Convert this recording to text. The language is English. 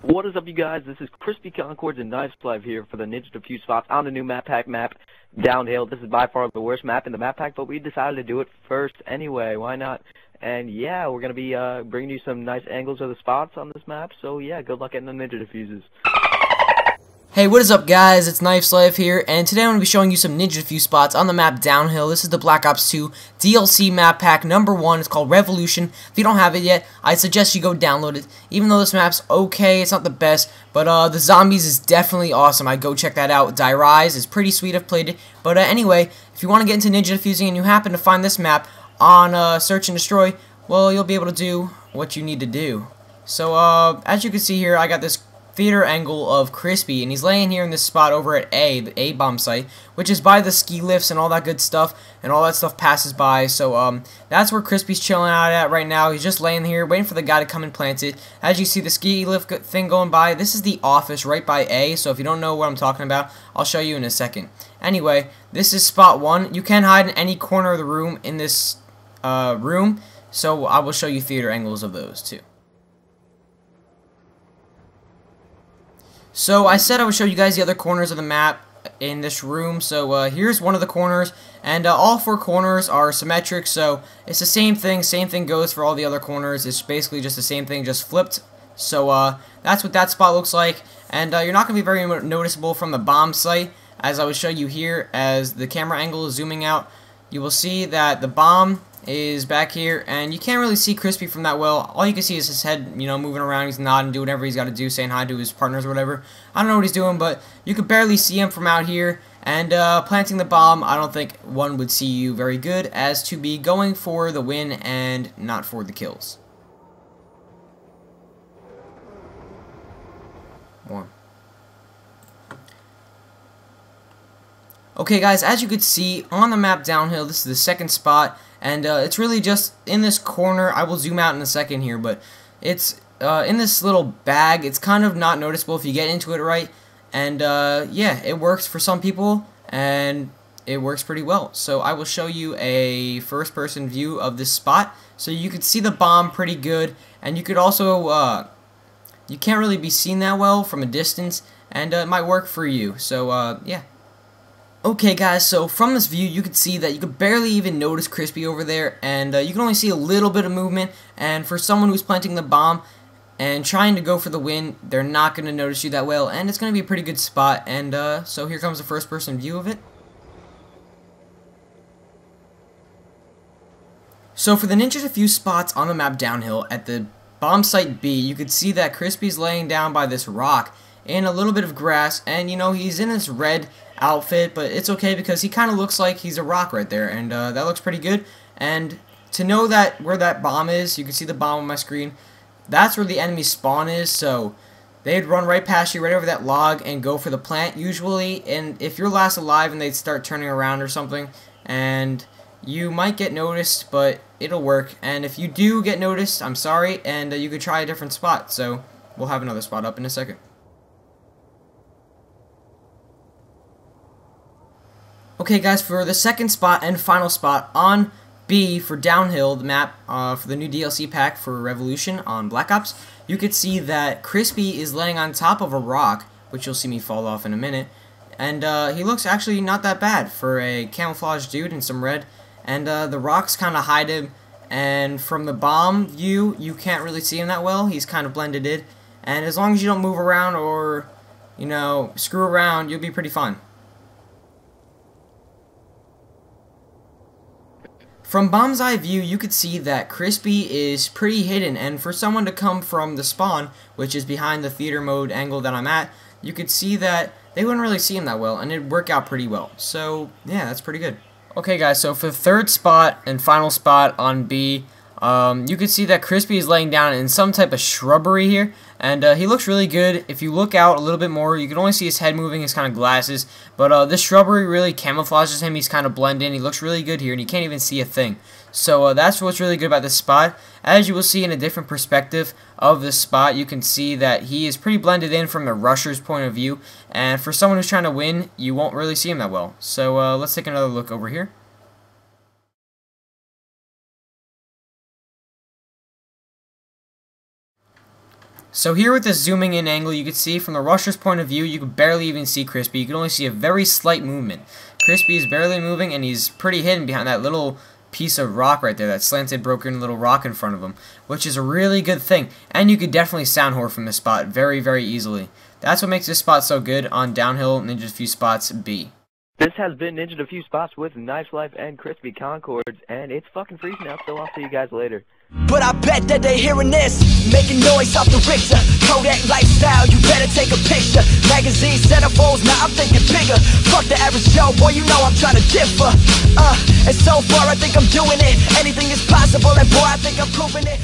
What is up, you guys? This is Crispy Concords and Knives Live here for the Ninja Defuse spots on the new map pack map, Downhill. This is by far the worst map in the map pack, but we decided to do it first anyway. Why not? And yeah, we're going to be bringing you some nice angles of the spots on this map, so yeah, good luck getting the Ninja Defuses. Hey, what is up, guys? It's Knives Live here, and today I'm going to be showing you some Ninja Defuse spots on the map Downhill. This is the Black Ops 2 DLC map pack number 1. It's called Revolution. If you don't have it yet, I suggest you go download it. Even though this map's okay, it's not the best, but the zombies is definitely awesome. I'd go check that out. Die Rise is pretty sweet. I've played it. But anyway, if you want to get into Ninja Defusing and you happen to find this map on Search and Destroy, well, you'll be able to do what you need to do. So, as you can see here, I got this theater angle of Crispy, and he's laying here in this spot over at the A bomb site, which is by the ski lifts and all that good stuff, and all that stuff passes by. So that's where Crispy's chilling out at right now. He's just laying here waiting for the guy to come and plant it. As you see the ski lift thing going by, this is the office right by A, so if you don't know what I'm talking about, I'll show you in a second. Anyway, this is spot 1. You can hide in any corner of the room in this room, so I will show you theater angles of those too. So I said I would show you guys the other corners of the map in this room. So here's one of the corners, and all 4 corners are symmetric, so it's the same thing. Same thing goes for all the other corners. It's basically just the same thing, just flipped. So that's what that spot looks like, and you're not going to be very noticeable from the bomb site, as I will show you here. As the camera angle is zooming out, you will see that the bomb is back here, and you can't really see Crispy from that well. All you can see is his head, you know, moving around. He's nodding, doing whatever he's got to do, saying hi to his partners or whatever. I don't know what he's doing, but you could barely see him from out here. And planting the bomb, I don't think one would see you very good, as to be going for the win and not for the kills. More. Okay, guys, as you could see on the map Downhill, this is the second spot, and it's really just in this corner. I will zoom out in a second here, but it's in this little bag. It's kind of not noticeable if you get into it right, and yeah, it works for some people, and it works pretty well. So I will show you a first-person view of this spot, so you can see the bomb pretty good, and you could also, you can't really be seen that well from a distance, and it might work for you. So yeah. Okay, guys, so from this view, you can see that you could barely even notice Crispy over there, and you can only see a little bit of movement, and for someone who's planting the bomb and trying to go for the win, they're not going to notice you that well, and it's going to be a pretty good spot, and so here comes the first-person view of it. So for the Ninja Defuse spots on the map Downhill, at the bomb site B, you could see that Crispy's laying down by this rock in a little bit of grass, and you know, he's in this red outfit, but it's okay because he kind of looks like he's a rock right there, and that looks pretty good. And to know that where that bomb is, you can see the bomb on my screen, that's where the enemy spawn is, so they'd run right past you, right over that log, and go for the plant usually. And if you're last alive and they start turning around or something, and you might get noticed, but it'll work. And if you do get noticed, I'm sorry, and you could try a different spot. So we'll have another spot up in a second. Okay, guys, for the second spot and final spot on B for Downhill, the map for the new DLC pack for Revolution on Black Ops, you could see that Crispy is laying on top of a rock, which you'll see me fall off in a minute, and he looks actually not that bad for a camouflage dude in some red, and the rocks kind of hide him, and from the bomb view, you can't really see him that well. He's kind of blended in, and as long as you don't move around or, you know, screw around, you'll be pretty fine. From bomb's eye view, you could see that Crispy is pretty hidden, and for someone to come from the spawn, which is behind the theater mode angle that I'm at, you could see that they wouldn't really see him that well, and it'd work out pretty well. So, yeah, that's pretty good. Okay, guys, so for the third spot and final spot on B, you can see that Crispy is laying down in some type of shrubbery here, and he looks really good. If you look out a little bit more, you can only see his head moving, his kind of glasses, but this shrubbery really camouflages him. He's kind of blended in. He looks really good here, and you can't even see a thing. So that's what's really good about this spot. As you will see in a different perspective of this spot, you can see that he is pretty blended in from the rusher's point of view, and for someone who's trying to win, you won't really see him that well. So let's take another look over here. So here with this zooming in angle, you can see from the rusher's point of view, you can barely even see Crispy. You can only see a very slight movement. Crispy is barely moving, and he's pretty hidden behind that little piece of rock right there, that slanted, broken little rock in front of him, which is a really good thing. And you could definitely sound whore from this spot very, very easily. That's what makes this spot so good on Downhill Ninja Defuse Spots B. This has been Ninja Defuse Spots with Knife Life and Crispy Concords, and it's fucking freezing out, so I'll see you guys later. But I bet that they hearing this, making noise off the Richter. Kodak lifestyle, you better take a picture. Magazine centerfolds, now I'm thinking bigger. Fuck the average Joe, boy, you know I'm trying to differ. And so far I think I'm doing it. Anything is possible, and boy, I think I'm proving it.